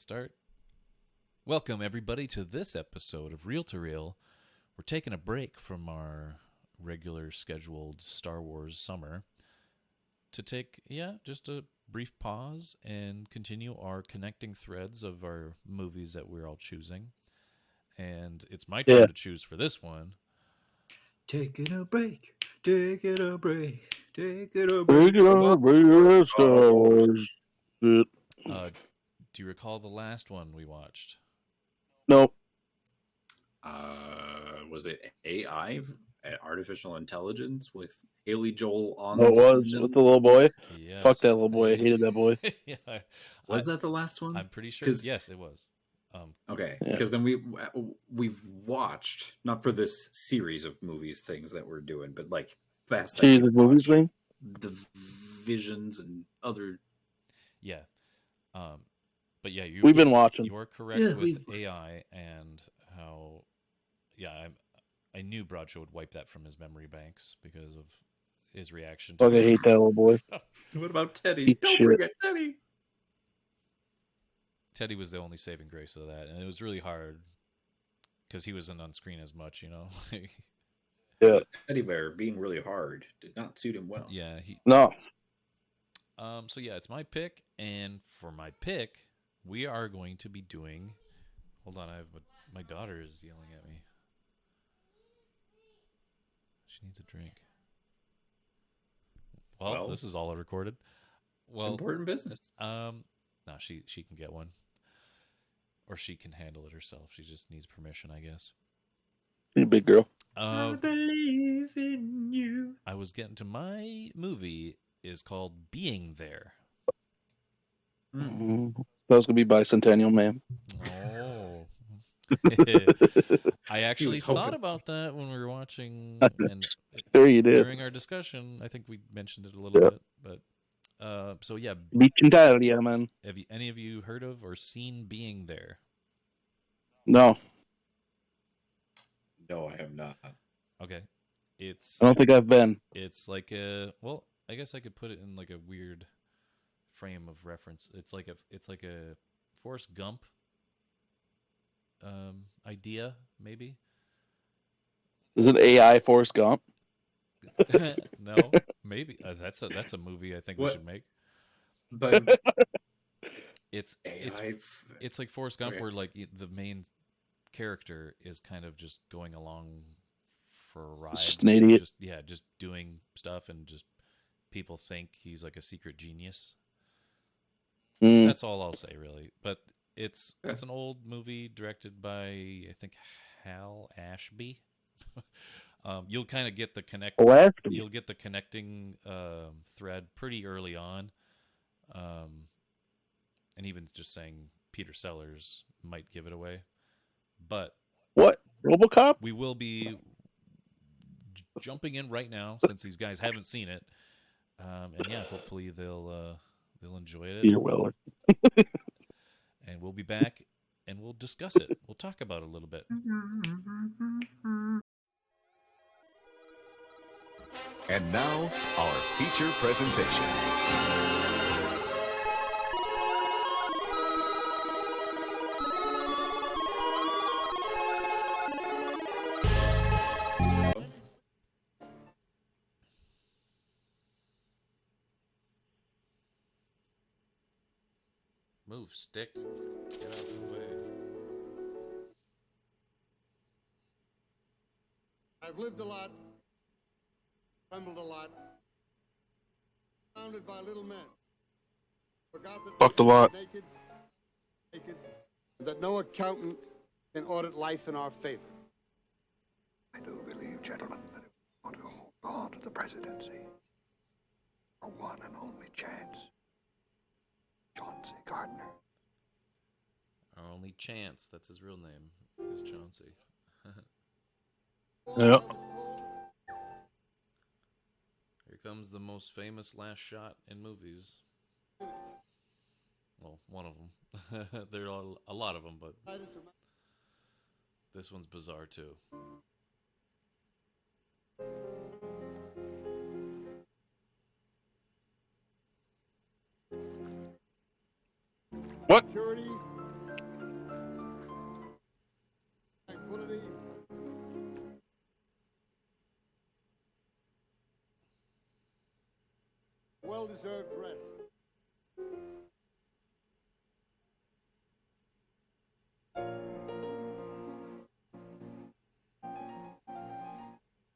start. Welcome, everybody, to this episode of Reel to Reel. We're taking a break from our regular scheduled Star Wars summer to take, just a brief pause and continue our connecting threads of our movies that we're all choosing. And it's my turn to choose for this one. Taking a break, taking a break, taking a break. Star Wars. Do you recall the last one we watched? Nope. Was it AI, artificial intelligence, with Haley Joel on? Oh, it was with the little boy. Yes. Fuck that little boy. I hated that boy. Yeah, was that the last one? I'm pretty sure. Yes, it was. Okay, because then we've watched, not for this series of movies things that we're doing, but like Fast Series of movies thing. The Visions and other. Yeah. But yeah, we've been watching. You are correct with AI and how. Yeah, I knew Bradshaw would wipe that from his memory banks because of his reaction. I hate that little boy. What about Teddy? Don't forget Teddy. Teddy was the only saving grace of that, and it was really hard because he wasn't on screen as much, you know. Yeah, Teddy Bear being really hard did not suit him well. Yeah, no. So yeah, it's my pick, and for my pick, we are going to be doing. Hold on, my daughter is yelling at me. She needs a drink. Well, this is all recorded. Well, important business. No, she can get one, or she can handle it herself. She just needs permission, I guess. You're a big girl. I believe in you. I was getting to my movie is called Being There. That was gonna be Bicentennial Man. Oh. I actually thought about that when we were watching, and there you did. During our discussion. I think we mentioned it a little bit, but so yeah, Bicentennial Man. Have any of you heard of or seen Being There? No. No, I have not. Okay, I don't think I've been. It's like I guess I could put it in like a weird frame of reference. It's like a Forrest Gump idea, maybe. Is it AI Forrest Gump? No, maybe that's a movie I think we should make. But it's like Forrest Gump, where like the main character is kind of just going along for a ride. Just an idiot. Just doing stuff, and just people think he's like a secret genius. That's all I'll say, really. But it's an old movie directed by, I think, Hal Ashby. You'll kind of get the You'll get the connecting thread pretty early on, and even just saying Peter Sellers might give it away. But what? RoboCop? We will be jumping in right now since these guys haven't seen it, and yeah, hopefully they'll enjoy it. You're well. And we'll be back, and we'll discuss it. We'll talk about it a little bit. And now, our feature presentation. Move, stick. Get out of the way. I've lived a lot, trembled a lot, surrounded by little men. Forgot that Fucked a lot. Naked, and that no accountant can audit life in our favor. I do believe, gentlemen, that if we want to hold on to the presidency, our one and only chance, Chauncey Gardner. Our only chance, that's his real name, is Chauncey. Yeah. Here comes the most famous last shot in movies. Well, one of them. There are a lot of them, but this one's bizarre too. What? Security well-deserved rest.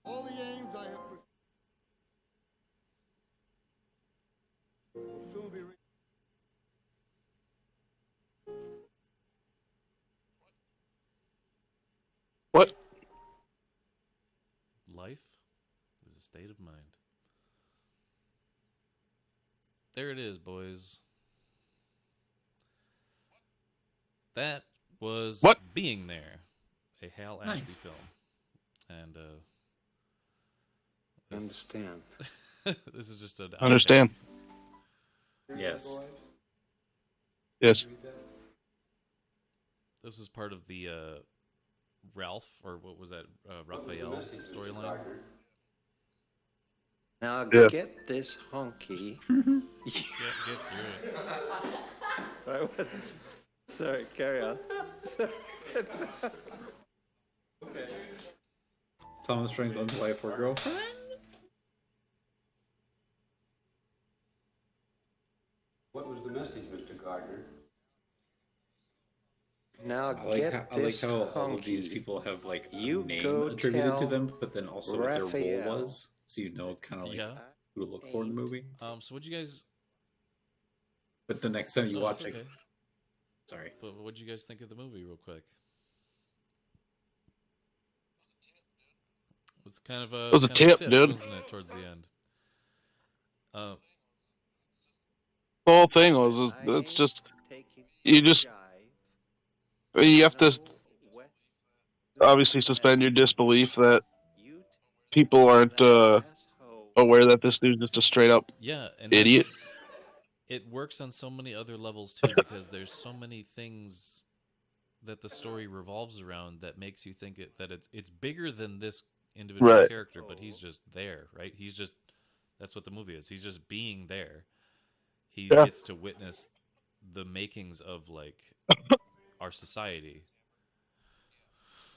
All the aims I have pursued will soon be reached. What? Life is a state of mind. There it is, boys. That was What? Being There, a Hal Ashby Nice. film. And I understand. this is just an Understand? Yes. Yes. This is part of the Ralph, or what was that, Raphael storyline. Now Yeah. get this honky. Get through it. Sorry, carry on. Thomas Franklin's wife or girlfriend? What was the message, Mr. Gardner? Now I like get how, I like this how honky. all of these people have like You a name go attributed to tell them, but then also what their Raphael. role was, so you know kind of like Yeah. who to look for in the movie. So what'd you guys... But the next time you Oh, watch it's it, okay. sorry, But what'd you guys think of the movie, real quick? It's kind of a... It was a kind of tip, dude. wasn't it, towards the end? The whole thing was, it's just, you have to obviously suspend your disbelief that people aren't aware that this dude's just a straight up Yeah, and idiot. it works on so many other levels too, because there's so many things that the story revolves around that makes you think that it's bigger than this individual Right. character, but he's just there, right? That's what the movie is. He's just being there. He Yeah. gets to witness the makings of like our society.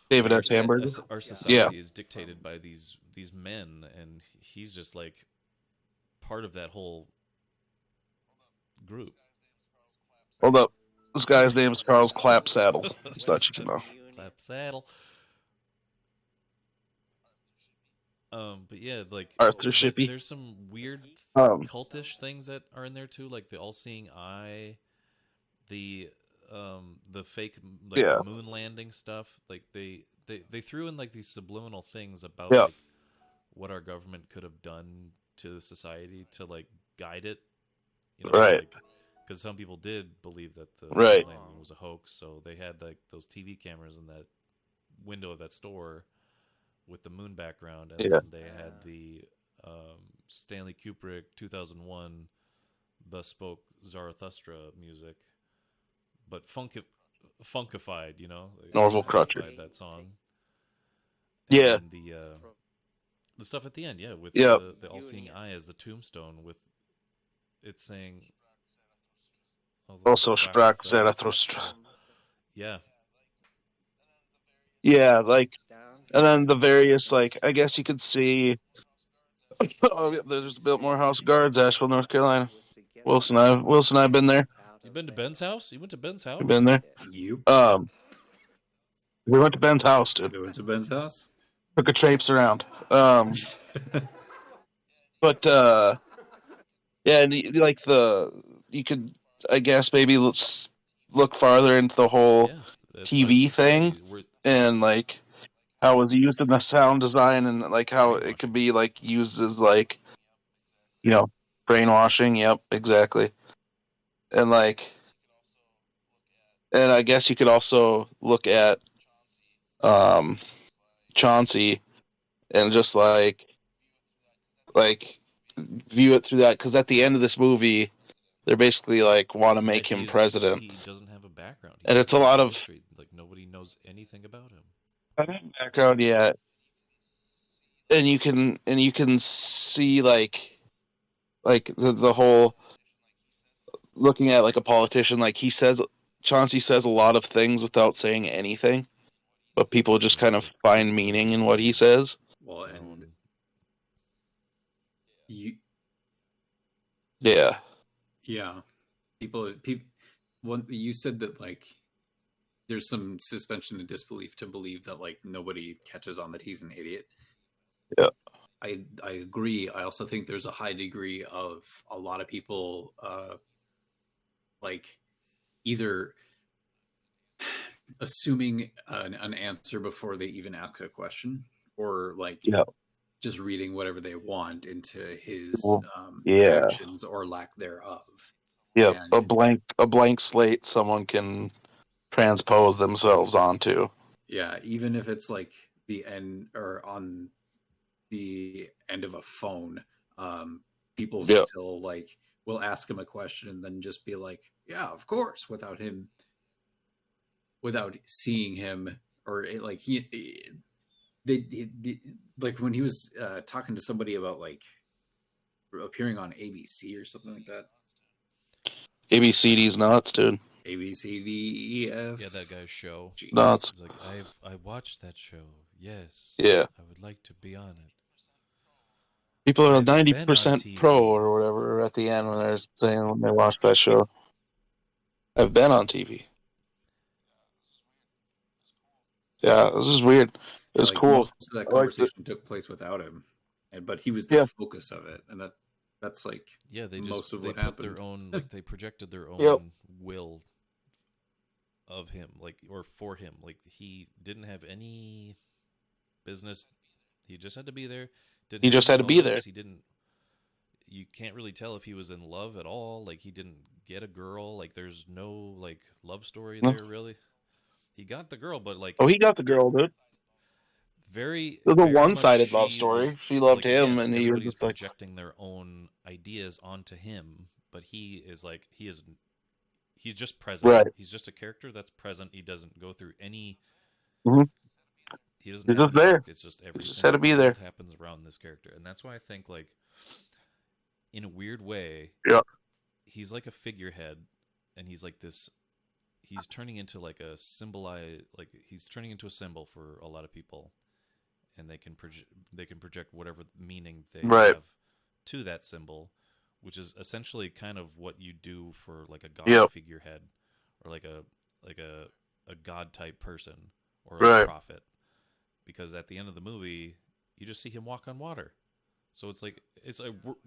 David Our S. so- Hamburger. Our society is dictated by these men, and he's just like part of that whole group. Hold up. This guy's name is Charles Clapsaddle. Just thought you could know. Clap saddle. But yeah, like Arthur Shippey. there's some weird cultish things that are in there too, like the all-seeing eye, the fake like Yeah. the moon landing stuff. Like they threw in like these subliminal things about Yeah. like what our government could have done to the society to like guide it. You know, Right. because some people did believe that the Right. moon landing was a hoax, so they had like those TV cameras in that window of that store with the moon background, and Yeah. then they had the Stanley Kubrick 2001 Thus Spoke Zarathustra music, but funkified, you know. They Norval Crutcher. funkified that song. Yeah. And the stuff at the end, yeah, with Yep. the all-seeing eye as the tombstone, with it saying Also, Sprach Zarathustra. Yeah, Yeah, like, and then the various, like, I guess you could see. Oh, yeah, there's Biltmore House Guards, Asheville, North Carolina. Wilson, I've been there. you been to Ben's house? You went to Ben's house? I've been there. you We went to Ben's house, dude. go into Ben's house. Took a traipse around. But yeah, and like you could, I guess, maybe look farther into the whole Yeah, that's TV what I'm saying. thing. And like how it was used in the sound design, and like how it could be like used as like, you know, brainwashing. Yep, exactly. And like, and I guess you could also look at Chauncey and just like view it through that, because at the end of this movie they're basically like want to make him president. He doesn't have a background, And it's a lot of history. Like nobody knows anything about him. background yet, and you can see like the whole looking at like a politician, like Chauncey says a lot of things without saying anything, but people just kind of find meaning in what he says. Well, and Yeah. Yeah. People, one, you said that like there's some suspension of disbelief to believe that like nobody catches on that he's an idiot. Yeah. I agree. I also think there's a high degree of a lot of people like either assuming an answer before they even ask a question, or like Yeah. just reading whatever they want into his Well, yeah. actions or lack thereof. Yep. And A blank slate someone can transpose themselves onto. yeah, even if it's like the end or on the end of a phone, people Yep. still like will ask him a question and then just be like, yeah, of course, without seeing him, or it, like they like when he was talking to somebody about like appearing on ABC or something like that. ABCD's nuts, dude. ABCDEF. Yeah, that guy's show. Nuts. He's like, I watched that show. Yes. Yeah. I would like to be on it. People are I've been on 90% pro TV. or whatever at the end when they're saying when they watch that show. I've been on TV. Yeah, this is weird. It was like cool. most of that conversation took place without him, but he was the focus of it, and that's like they most just of they what put happened. their own like they projected their own Yep. will of him, like, or for him. Like, he didn't have any business. He just had to be there. Didn't He have just any had to be there. motives. He didn't. You can't really tell if he was in love at all. Like, he didn't get a girl. Like, there's no like love story No. there really. He got the girl, but like, Oh, he got the girl, dude. very It was a very one-sided much love she story. was, She loved like, him, again, and he was everybody's just like, projecting their own ideas onto him, but he's just present. Right. He's just a character that's present. He doesn't go through any. Mhm. He doesn't He's have just an there. arc. It's just everything. just had to be there. Happens around this character, and that's why I think, like, in a weird way, Yeah. he's like a figurehead, and he's like this. He's turning into like a he's turning into a symbol for a lot of people, and they can project whatever meaning they Right. have to that symbol, which is essentially kind of what you do for like a god Yep. figurehead, or like a god type person, or Right. a prophet, because at the end of the movie you just see him walk on water. So it's like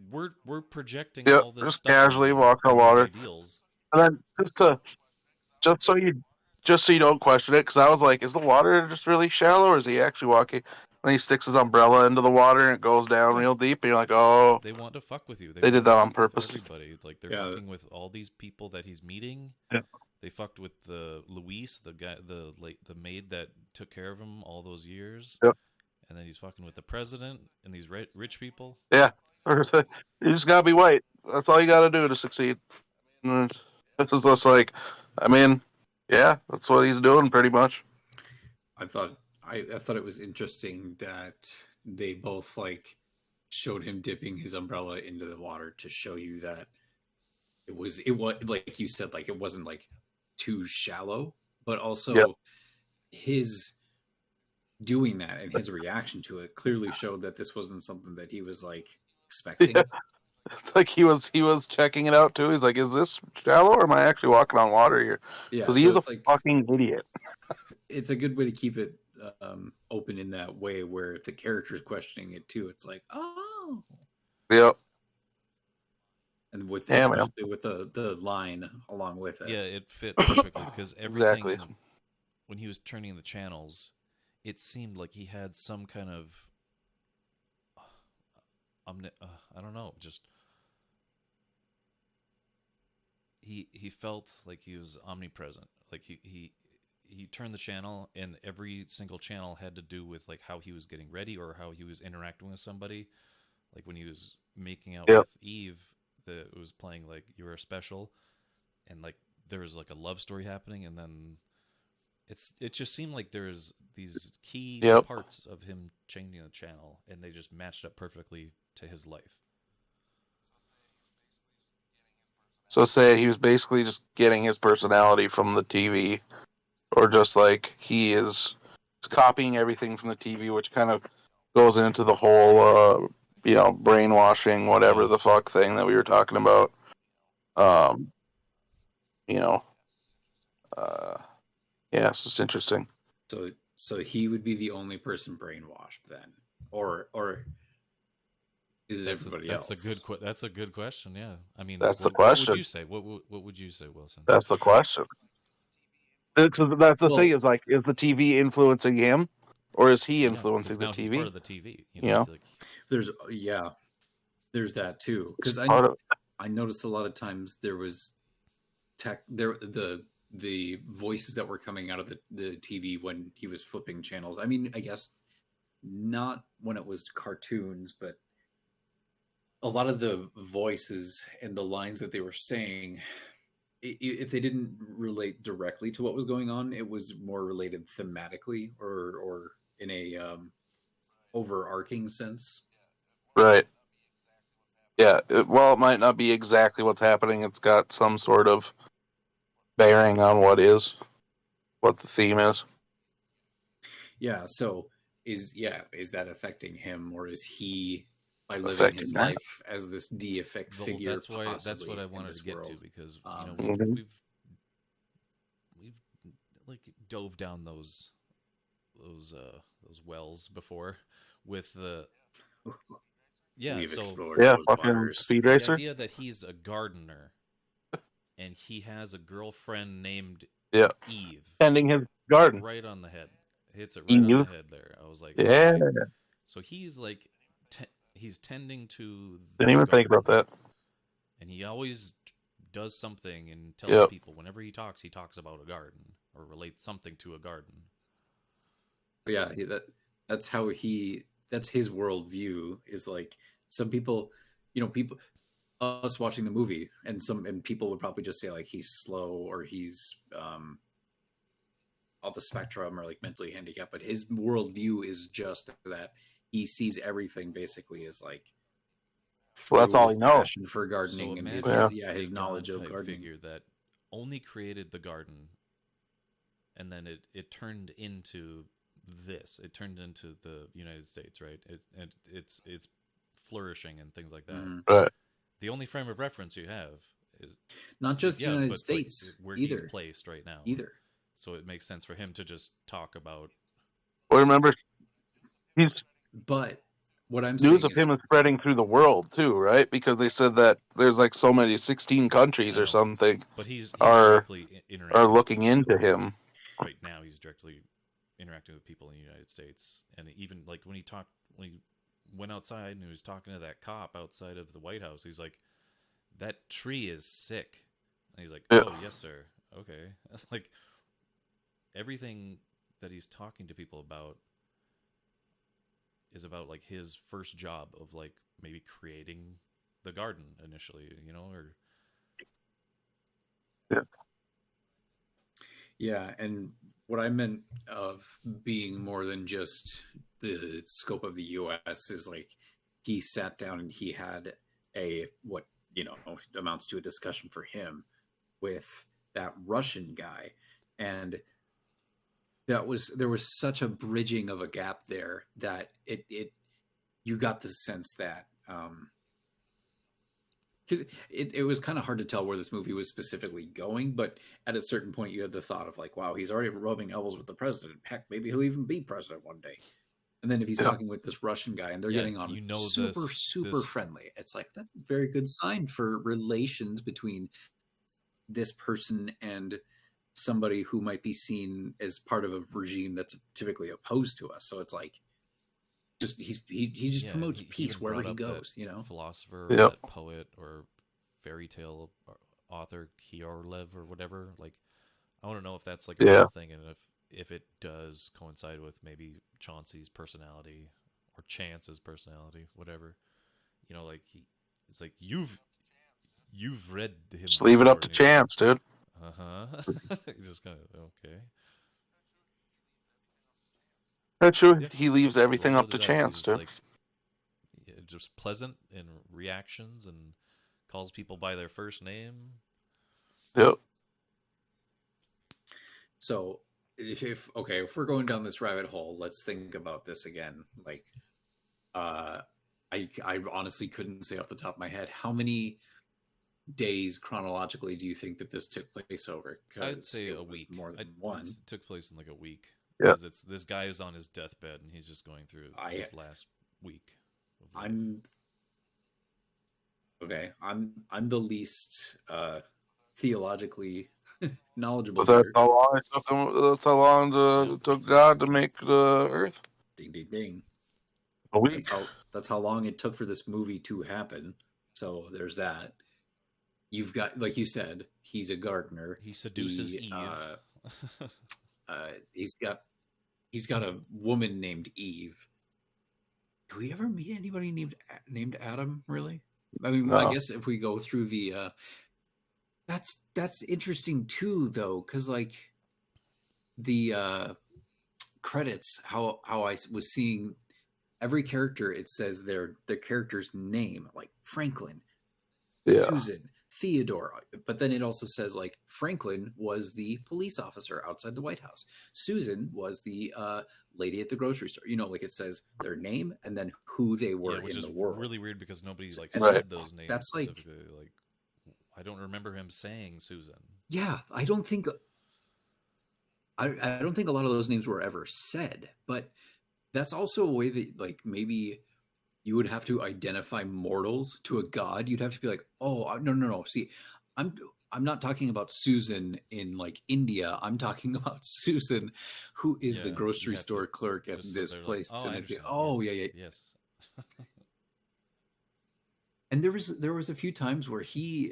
we're projecting Yep, all this just stuff casually on walk on these water. ideals. And then just so you don't question it, because I was like, is the water just really shallow, or is he actually walking? And he sticks his umbrella into the water, and it goes down Yeah. real deep, and you're like, oh, They want to fuck with you. They want did to that fuck on with purpose. Everybody, like, they're Yeah. fucking with all these people that he's meeting. Yeah. They fucked with the Luis, the guy, the maid that took care of him all those years. Yep. And then he's fucking with the president and these rich people. yeah, you just gotta be white. That's all you gotta do to succeed. And it was just like, I mean, yeah, that's what he's doing pretty much. I thought it was interesting that they both like showed him dipping his umbrella into the water to show you that it was like you said, like it wasn't like too shallow, but also Yep. his doing that and his reaction to it clearly showed that this wasn't something that he was like expecting. Yeah. It's like he was checking it out too. He's like, is this shallow, or am I actually walking on water here? Yeah, Because so he's a it's like fucking idiot. it's a good way to keep it open in that way, where if the character is questioning it too, it's like, oh, Yep. and with Yeah, man. especially with the line along with it. Yeah, it fit perfectly because everything, Exactly. when he was turning the channels, it seemed like he had some kind of I don't know, just he felt like he was omnipresent. Like he turned the channel, and every single channel had to do with like how he was getting ready or how he was interacting with somebody. Like when he was making out Yep. with Eve, it was playing like "You Are Special," and like there was like a love story happening, and then it just seemed like there's these key Yep. parts of him changing the channel, and they just matched up perfectly to his life. So say he was basically just getting his personality from the TV, or just like he is copying everything from the TV, which kind of goes into the whole, brainwashing, whatever Yeah. the fuck thing that we were talking about. You know, yeah, it's just interesting. So he would be the only person brainwashed then, or is it everybody else? That's a good question. Yeah, I mean, That's the what would question. you say? What would you say, Wilson? That's the question. That's the Well, thing is like, is the TV influencing him, or is he Yeah, influencing because the now he's part TV? of the TV. You know, Like, there's that too. it's Because part of. I noticed a lot of times there was the voices that were coming out of the TV when he was flipping channels. I mean, I guess not when it was cartoons, but a lot of the voices and the lines that they were saying, if they didn't relate directly to what was going on, it was more related thematically or in a overarching sense. Right. Yeah. Well, it might not be exactly what's happening. It's got some sort of bearing on what the theme is. Yeah. So is that affecting him, or is he, by living Affecting his that. life as this deific well, figure? that's what I in wanted this to get to, world? because Mhm. we've like dove down those wells before with the We've so explored Yeah, those fucking waters. Speed the Racer. idea that he's a gardener and he has a girlfriend named Yeah, Eve, tending his garden. right on the head, hits it right on the head there. I was like, Yeah, okay. So he's like he's tending to the didn't even think garden, about that. and he always does something and tells Yep. people whenever he talks about a garden or relates something to a garden. Yeah, that's how that's his worldview. Is like, some people, people, us watching the movie, and people would probably just say like he's slow, or he's off the spectrum, or like mentally handicapped. But his worldview is just that he sees everything basically as like, Well, that's through all his he knows. passion for So gardening and imagine his a knowledge God of type gardening. figure that only created the garden, and then it turned into this. It turned into the United States, right? It's flourishing and things like that. Mm-hmm. Right. The only frame of reference you have is Not just the United but States, like where either. he's placed right now. Either. So it makes sense for him to just talk about. Well, remember, he's But what I'm news saying of him is spreading through the world too, right? Because they said that there's like so many 16 countries I or know, something but he's are directly interacting are with looking people. into him. Right now. He's directly interacting with people in the United States, and even like when he went outside and he was talking to that cop outside of the White House, he's like, "That tree is sick," and he's like, Yeah. "Oh yes, sir. Okay." Like everything that he's talking to people about is about like his first job of like maybe creating the garden initially, or Yeah, and what I meant of being more than just the scope of the U.S. is like, he sat down and he had what amounts to a discussion for him with that Russian guy, and there was such a bridging of a gap there that you got the sense that, because it was kind of hard to tell where this movie was specifically going, but at a certain point you had the thought of like, wow, he's already rubbing elbows with the president. Heck, maybe he'll even be president one day. And then if he's talking with this Russian guy and they're getting on super friendly, it's like, that's a very good sign for relations between this person and somebody who might be seen as part of a regime that's typically opposed to us. So it's like, he just promotes peace wherever he goes, philosopher, Yep. or that poet or fairy tale author Kiorlev or whatever. Like, I want to know if that's like a real thing, and if it does coincide with maybe Chauncey's personality or Chance's personality, whatever. Like it's like you've read him. Just leave it up to before, and chance, dude. Just kind of okay. That's true. Yeah, He leaves so everything roll up with to the dice. chance, He's dude. like, just pleasant in reactions and calls people by their first name. Yep. So if we're going down this rabbit hole, let's think about this again. Like, I I honestly couldn't say off the top of my head how many days chronologically do you think that this took place over? I'd Because say it a was week. more than It one. took place in like a week. Yeah. Because it's this guy is on his deathbed and he's just going through his last week of life. I'm okay. I'm the least theologically knowledgeable But that's here. how long it took him. That's how long it took God to make the earth. Ding ding ding. A week. That's how long it took for this movie to happen. So there's that. You've got, like you said, he's a gardener. He seduces Eve. He's got a woman named Eve. Do we ever meet anybody named Adam? Really? I mean, No. I guess if we go through the, that's interesting too, though, because like the credits, how I was seeing every character, it says their character's name, like Franklin, Yeah. Susan, Theodore, but then it also says like Franklin was the police officer outside the White House. Susan was the lady at the grocery store. Like it says their name and then who they were which in is the world. really weird because nobody like And said those names that's like, specifically. Like, I don't remember him saying Susan. yeah, I don't think a lot of those names were ever said, but that's also a way that like maybe you would have to identify mortals to a god. You'd have to be like, oh, no. See, I'm not talking about Susan in like India. I'm talking about Susan, who is the grocery store clerk at this place. Like, oh, and I I'd be, understand. Yes. And there was a few times where he,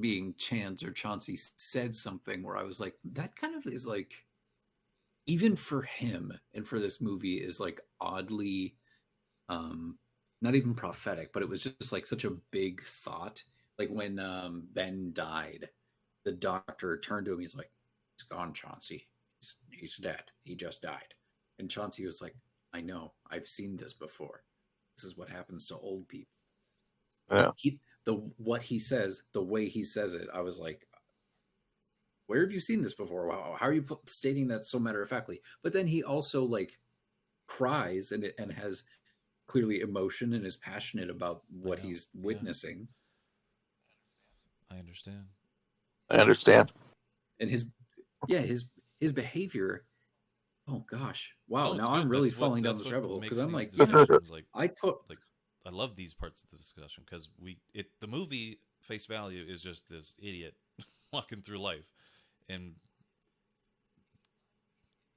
being Chance or Chauncey, said something where I was like, that kind of is like, even for him and for this movie, is like oddly, not even prophetic, but it was just like such a big thought. Like when Ben died, the doctor turned to him. He's like, "He's gone, Chauncey. He's dead. He just died." And Chauncey was like, "I know. I've seen this before. This is what happens to old people." Yeah. What he says, the way he says it, I was like, "Where have you seen this before? Wow, how are you stating that so matter of factly?" But then he also like cries and has clearly emotion and is passionate about what he's witnessing. I understand. And his behavior. Oh gosh. Wow. No, now good. I'm really falling down this rabbit hole because I'm like, discussions like I love these parts of the discussion because the movie face value is just this idiot walking through life. And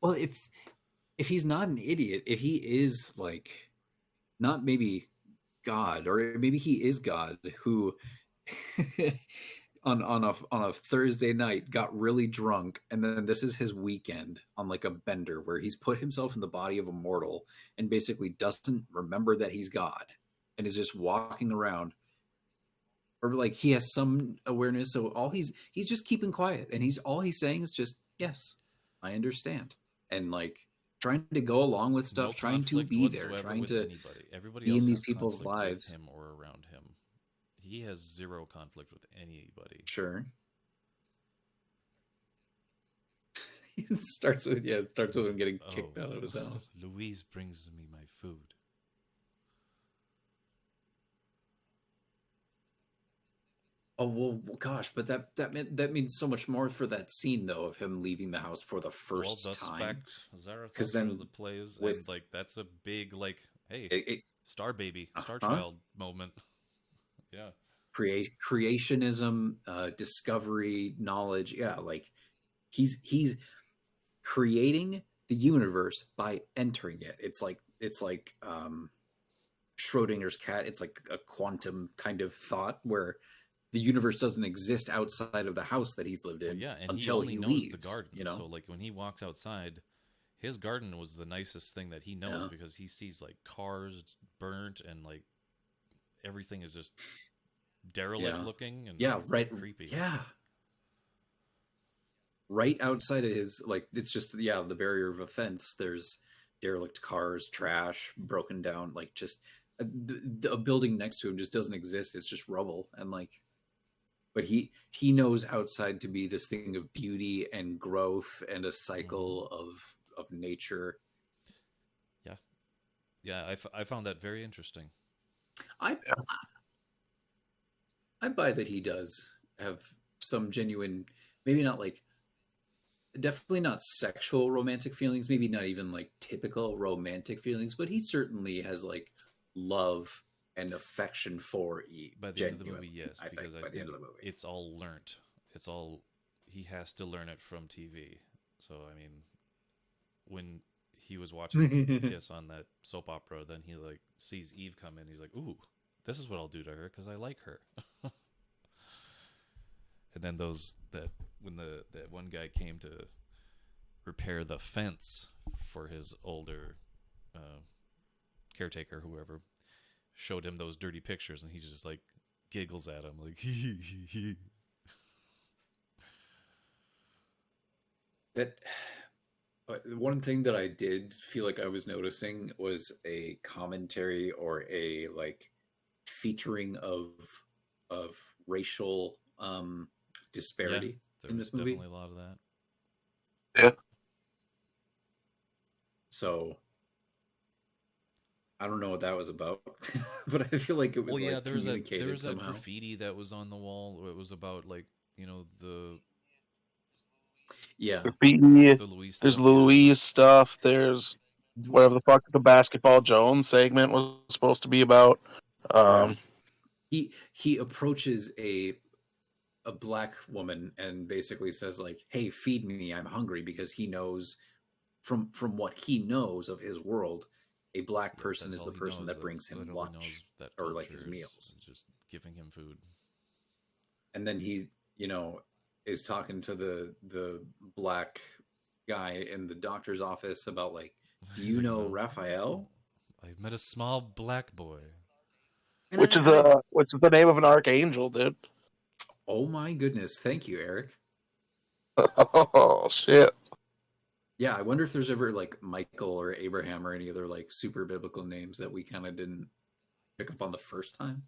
well, if he's not an idiot, if he is like not maybe God, or maybe he is God who on a Thursday night got really drunk, and then this is his weekend on like a bender where he's put himself in the body of a mortal and basically doesn't remember that he's God and is just walking around, or like he has some awareness, so all he's just keeping quiet, and he's saying is just, yes, I understand, and like trying to go along with stuff, trying to be there, trying to everybody be else in these has people's conflict lives, with him or around him. He has zero conflict with anybody. Sure. It starts with him getting kicked out of his house. Louise brings me my food. Oh well, gosh, but that means so much more for that scene though of him leaving the house for the first time. Because then the plays and like that's a big like, hey, star baby, star child moment. Yeah. Creationism, discovery, knowledge. Yeah, like he's creating the universe by entering it. It's like Schrodinger's cat. It's like a quantum kind of thought where the universe doesn't exist outside of the house that he's lived in. Well, yeah, and until he only leaves, knows the garden. So like when he walks outside, his garden was the nicest thing that he knows because he sees like cars burnt and like everything is just derelict looking and creepy. Yeah. Right outside of his, like, it's just the barrier of a fence. There's derelict cars, trash, broken down, like just a building next to him just doesn't exist. It's just rubble. And like, but he knows outside to be this thing of beauty and growth and a cycle of nature. Yeah. I found that very interesting. I I buy that he does have some genuine, maybe not like, definitely not sexual romantic feelings, maybe not even like typical romantic feelings, but he certainly has like love and affection for Eve. By the end of the Genuinely, movie, yes, I because think I by the think end of the movie. it's all learnt. It's all he has to learn it from TV. So I mean, when he was watching them kiss on that soap opera, then he like sees Eve come in. He's like, "Ooh, this is what I'll do to her because I like her." And then when that one guy came to repair the fence for his older caretaker, whoever, showed him those dirty pictures, and he just like giggles at him like he. That one thing that I did feel like I was noticing was a commentary or a like featuring of racial disparity There in was this movie. definitely a lot of that. Yeah. So I don't know what that was about, but I feel like it was like there was communicated that somehow. graffiti that was on the wall. It was about like the Yeah, Graffiti. Louise There's stuff. the Yeah, Louise stuff. There's whatever the fuck the Basketball Jones segment was supposed to be about. He approaches a black woman and basically says like, "Hey, feed me. I'm hungry," because he knows from what he knows of his world, a black person that's is all the he person knows. that brings That's him literally knows lunch that or like culture his is meals. just giving him food. And then he, is talking to the black guy in the doctor's office about like, do He's you like, know no, Raphael? I've met a small black boy. And Which is the name of an archangel, dude. oh my goodness, thank you, Eric. Oh shit. Yeah, I wonder if there's ever like Michael or Abraham or any other like super biblical names that we kind of didn't pick up on the first time.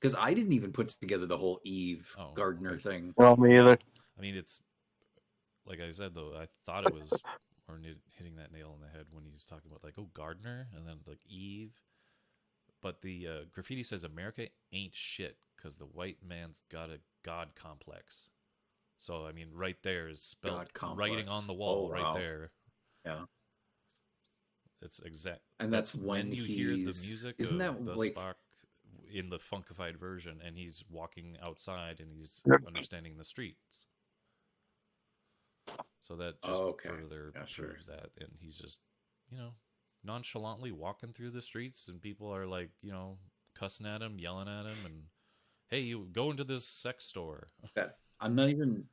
Because I didn't even put together the whole Eve Gardner okay. thing. Well, me either. I mean, it's like I said though. I thought it was hitting that nail on the head when he's talking about like, oh, Gardner, and then like Eve. But the graffiti says America ain't shit because the white man's got a God complex. So I mean, right there is spelled writing on the wall, right there. Yeah, it's exact. And that's when you hear the he's- music isn't of that the like- Spock in the funkified version, and he's walking outside and he's understanding the streets. So that just further proves that, and he's just nonchalantly walking through the streets, and people are like cussing at him, yelling at him, and hey, you go into this sex store. That I'm not even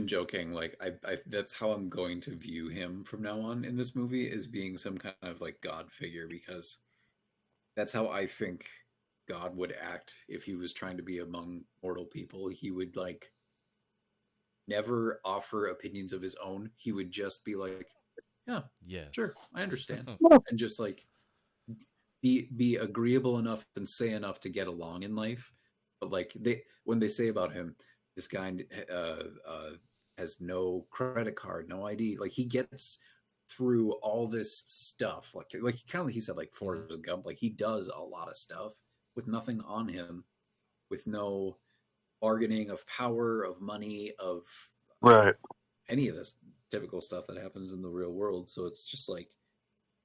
joking. Like I that's how I'm going to view him from now on in this movie, as being some kind of like God figure, because that's how I think God would act if he was trying to be among mortal people. He would like never offer opinions of his own. He would just be like, yeah, yes, sure, I understand. And just like be agreeable enough and say enough to get along in life. But like when they say about him, this guy has no credit card, no ID. Like he gets through all this stuff. Like kind of like he said, like Forrest Gump. Like he does a lot of stuff with nothing on him, with no bargaining of power, of money, of any of this typical stuff that happens in the real world. So it's just like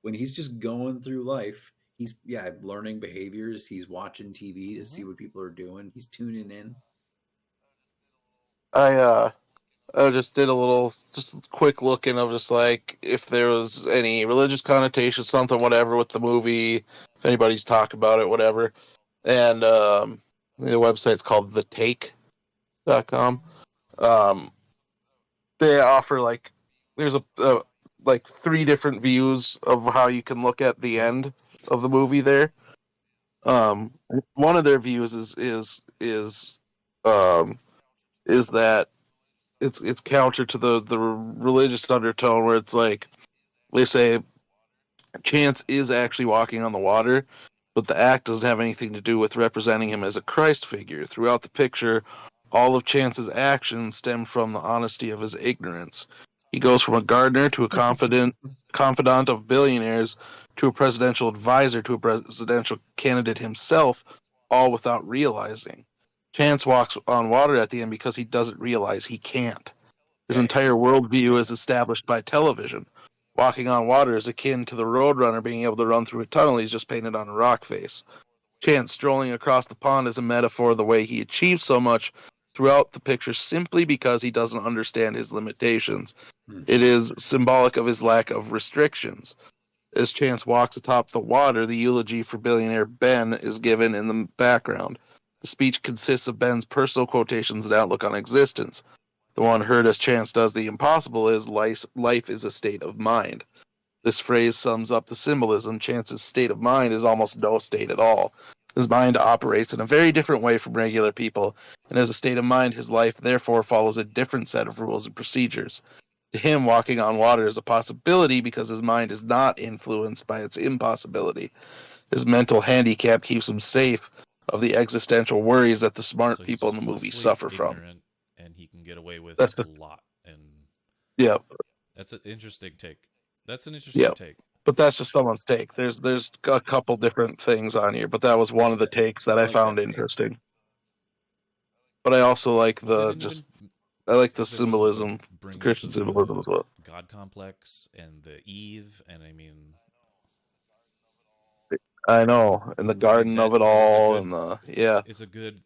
when he's just going through life, he's learning behaviors. He's watching TV to see what people are doing. He's tuning in. I just did just a quick looking of just like if there was any religious connotation, something, whatever, with the movie, if anybody's talked about it, whatever. And the website's called thetake.com. They offer like there's like 3 different views of how you can look at the end of the movie there. One of their views is that it's counter to the religious undertone, where it's like they say Chance is actually walking on the water, but the act doesn't have anything to do with representing him as a Christ figure. Throughout the picture, all of Chance's actions stem from the honesty of his ignorance. He goes from a gardener to a confidant of billionaires, to a presidential advisor to a presidential candidate himself, all without realizing. Chance walks on water at the end because he doesn't realize he can't. His entire worldview is established by television. Walking on water is akin to the Roadrunner being able to run through a tunnel he's just painted on a rock face. Chance strolling across the pond is a metaphor of the way he achieves so much throughout the picture simply because he doesn't understand his limitations. It is symbolic of his lack of restrictions. As Chance walks atop the water, the eulogy for billionaire Ben is given in the background. The speech consists of Ben's personal quotations and outlook on existence. The one heard as Chance does the impossible is life is a state of mind. This phrase sums up the symbolism. Chance's state of mind is almost no state at all. His mind operates in a very different way from regular people, and as a state of mind, his life therefore follows a different set of rules and procedures. To him, walking on water is a possibility because his mind is not influenced by its impossibility. His mental handicap keeps him safe of the existential worries that the smart So he's people in just the movie blissfully suffer from. ignorant, and he can get away with That's a just lot. And yeah, that's an interesting take. That's an yeah. interesting take. But that's just someone's take. There's a couple different things on here, but that was one of the takes that I like found that take. interesting. But I also like Well, they the didn't I like the if it wasn't symbolism, bring the up Christian symbolism as well. God complex and the Eve, and I mean, I know, and the garden that of it is a all, good and the yeah. it's a good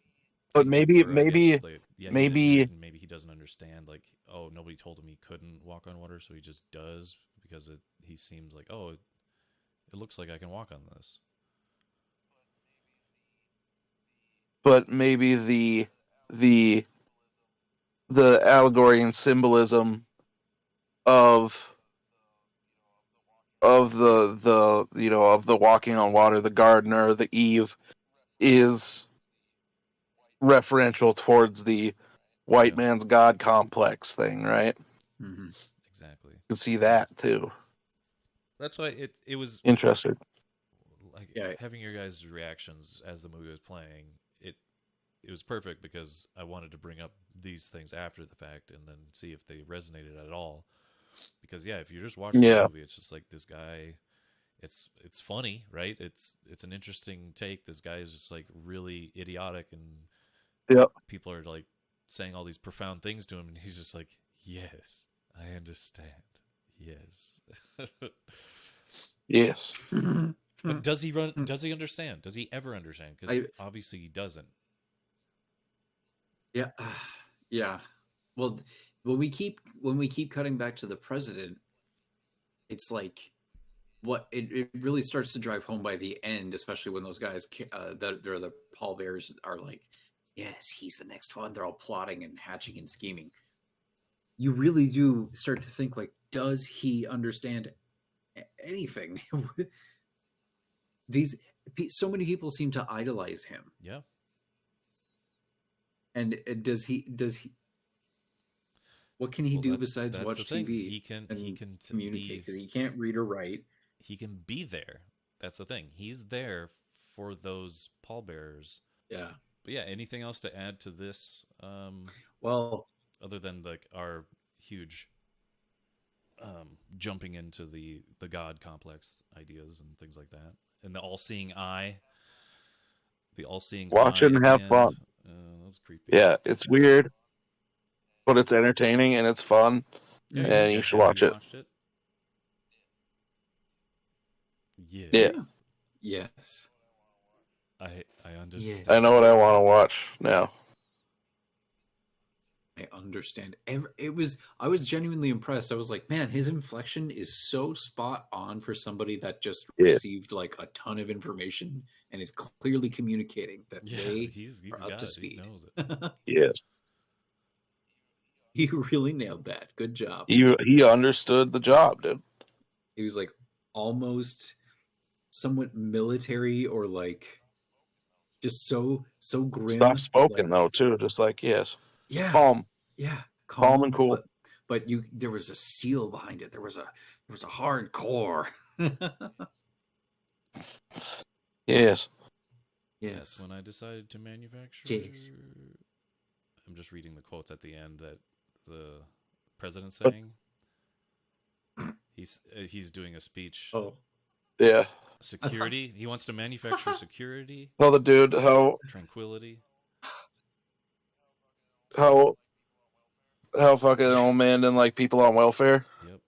But thing for, I guess, maybe like, yeah, he didn't maybe and maybe he doesn't understand, like, oh, nobody told him he couldn't walk on water, so he just does because he seems like, oh, it looks like I can walk on this. the the allegory and symbolism of of the walking on water, the gardener, the Eve, is referential towards the white Yeah. man's God complex thing, right? Mm-hmm. Exactly. You can see that too. That's why it was Interesting. like Yeah. having your guys' reactions as the movie was playing. It was perfect because I wanted to bring up these things after the fact and then see if they resonated at all. Because yeah, if you're just watching the Yeah. movie, it's just like this guy. It's funny, right? It's an interesting take. This guy is just like really idiotic, and Yep. people are like saying all these profound things to him, and he's just like, "Yes, I understand. Yes." Yes. But does he run? Does he understand? Does he ever understand? Because obviously he doesn't. Yeah, yeah. Well, when we keep cutting back to the president, it's like it really starts to drive home by the end, especially when those guys that they're the pallbearers are like, yes, he's the next one. They're all plotting and hatching and scheming. You really do start to think like, does he understand anything? So many people seem to idolize him. Yeah. And does he what can he do that's besides the watch thing. TV He can communicate, because he can't read or write? He can be there. That's the thing. He's there for those pallbearers. Yeah. But yeah, anything else to add to this? Well, other than like our huge jumping into the God complex ideas and things like that, and the all-seeing eye, Watch it and have fun. That was creepy. Yeah, it's weird, but it's entertaining and it's fun, Yeah, and you should watch it. Watched it. Yes. Yeah. Yes. I understand. I know what I want to watch now. I understand. I was genuinely impressed. I was like, man, his inflection is so spot on for somebody that just received like a ton of information and is clearly communicating that he's are up to speed. He knows it. Yes. He really nailed that. Good job. He understood the job, dude. He was like almost somewhat military, or like just so grim. Soft spoken though too, just like yes. Yeah. Calm. Yeah. Calm and cool. But there was a steel behind it. There was a hard core. Yes. Yes. When I decided to manufacture. Jeez. I'm just reading the quotes at the end that the president's saying. He's doing a speech. Oh. Yeah. Security. He wants to manufacture security, Tell the dude tranquility. how fucking an old man didn't like people on welfare, Yep.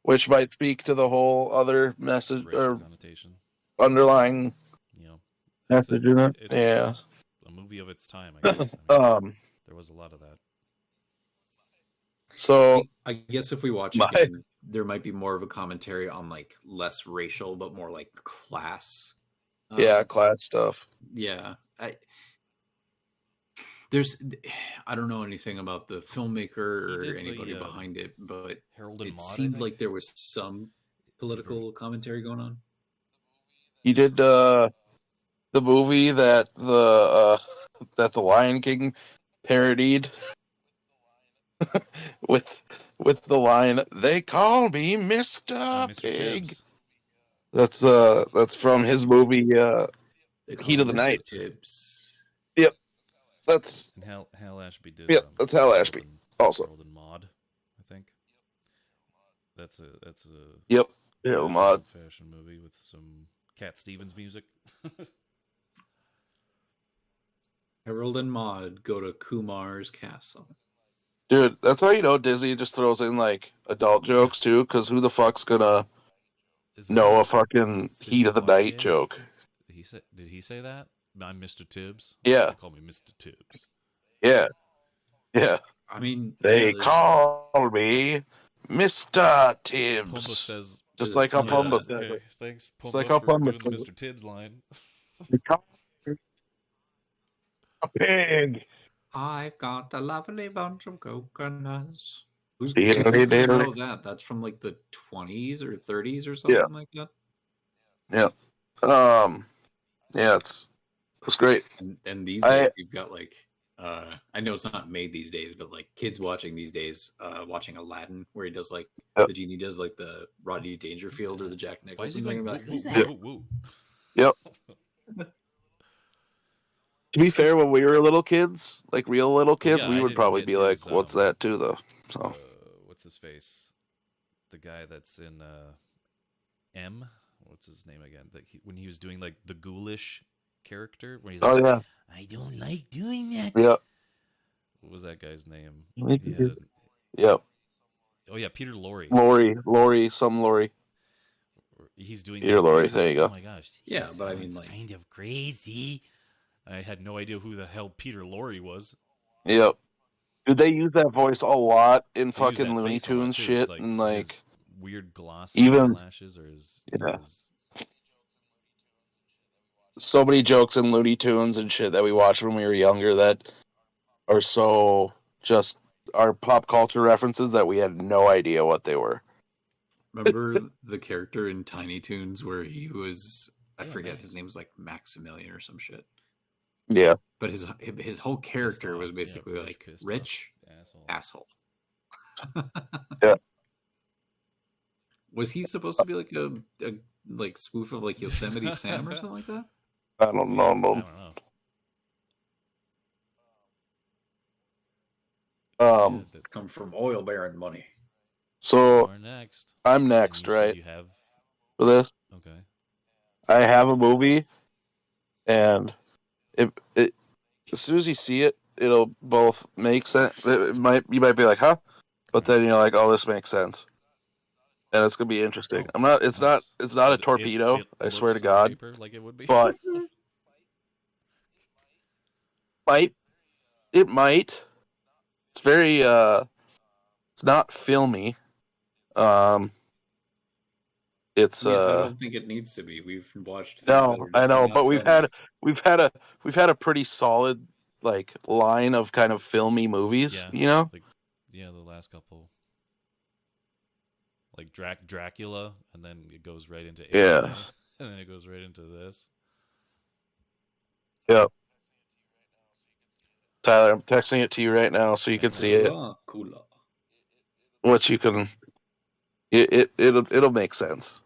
which might speak to the whole other message Racial or connotation. underlying You know, message in it. it's Yeah. a movie of its time, I guess. I mean, there was a lot of that. So I guess if we watch My- again, there might be more of a commentary on like less racial, but more like class. yeah, class stuff. Yeah. I don't know anything about the filmmaker He or did anybody the, behind it, but Harold and it Maude, I seemed think. like there was some political commentary going on. He did the movie that the Lion King parodied with the line, "They call me Mr. Mr. Pig." Tibbs. That's from his movie They call Heat him of the Mr. Night. Tibbs. Yep. That's And Hal Ashby did. that's Hal Ashby also. Harold and Maude, I think. That's a Yep. good Yeah, Mod. old-fashioned movie with some Cat Stevens music. Harold and Maude go to Kumar's castle. Dude, that's how you know Disney just throws in like adult jokes too, because who the fuck's gonna Is that know a fucking Sidney Heat of the Night Poitier? joke? Did he say that? I'm Mr. Tibbs. Yeah. They call me Mr. Tibbs. Yeah. Yeah. I mean, They yeah, call me Mr. Tibbs. Pumba says, Just like how Yeah. Pumba says okay, it. thanks, It's Pumba, like how for Pumba doing the says Mr. Tibbs line. They call me a pig. I've got a lovely bunch of coconuts. Who's Diddly gonna diddly. know that? That's from like the 20s or 30s or something like that. Yeah. Yeah, it's great. And these I- days you've got like I know it's not made these days, but like kids watching these days, watching Aladdin, where he does like Yep. the genie does like the Rodney Dangerfield or the Jack Why is he Nicholson thing. going, Like, whoa, that? whoa, whoa, whoa. Yep. To be fair, when we were little kids, like real little kids, yeah, we I would didn't probably get be like, his, "What's that?" too, though. So What's his face? The guy that's in M. What's his name again? When he was doing like the ghoulish character, when he's like, yeah, I don't like doing that. yeah, What was that guy's name? Yep. He had yep. oh yeah, Peter Lorre. Lorre. He's doing Peter that Lorre, voice. there Like, you go. oh my gosh. he Yeah, but I mean, sounds like- kind of crazy. I had no idea who the hell Peter Lorre was. Yep. Dude, they use that voice a lot in They use fucking that Looney face a lot, Tunes too. shit, It's and his like weird glossy even- eyelashes or his, Yeah. his so many jokes in Looney Tunes and shit that we watched when we were younger that are so just our pop culture references that we had no idea what they were. remember the character in Tiny Toons where he was I Yeah, forget Max. his name was like Maximilian or some shit. Yeah. But his whole character was off. basically Yeah, like pissed off rich asshole. asshole. Yeah. Was he supposed to be like a like spoof of like Yosemite Sam or something like that? I don't know. I don't know. Yeah, that- Come from oil baron money. So you are next. I'm And next, you said right? You have For this, okay. I have a movie, and it as soon as you see it, it'll both make sense. You might be like, huh? But then you're like, oh, this makes sense, and it's gonna be interesting. Oh, I'm not. It's not. nice. It's not a It torpedo. I swear looks to on God. paper like it would be. But might it might. It's very it's not filmy. It's Yeah, I don't think it needs to be. We've watched things no, that are I know, definitely but not filmy. we've had a pretty solid like line of kind of filmy movies, Yeah. you know? Like, yeah, the last couple. Like Dracula, and then it goes right into Yeah. Alien, and then it goes right into this. Yep. Tyler, I'm texting it to you right now so you can see it. Cool. Which you can it'll make sense.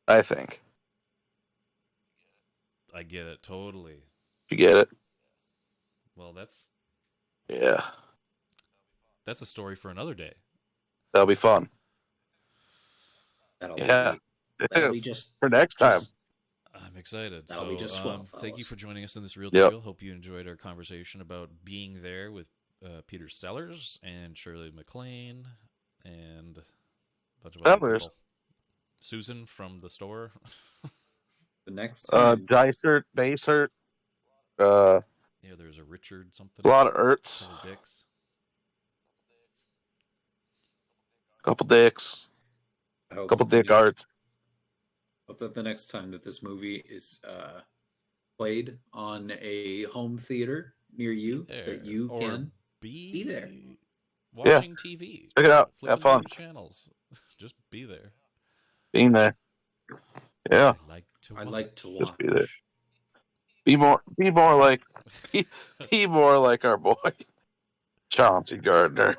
I think. I get it totally. You get it? Well, that's Yeah. a story for another day. That'll be fun. That'll Yeah. be just For next time. I'm excited. That'll So, be just swell, thank you fellas. for joining us in this Real Yep. Deal. Hope you enjoyed our conversation about being there with Peter Sellers and Shirley MacLaine and a bunch of other Sellers. people. Susan from the store. The next time, Dysert, Basert, a Yeah, there's a Richard something. lot of Ertz, Couple dicks. couple dicks, I hope couple that the dick next- arts. hope that the next time that this movie is played on a home theater near you, There. that you Or can be there. watching TV. Check it out. Flipping Have fun. through channels. Just be there. Being there. Yeah. I like to I watch. like to Just watch. be there. Be more like our boy Chauncey Gardner.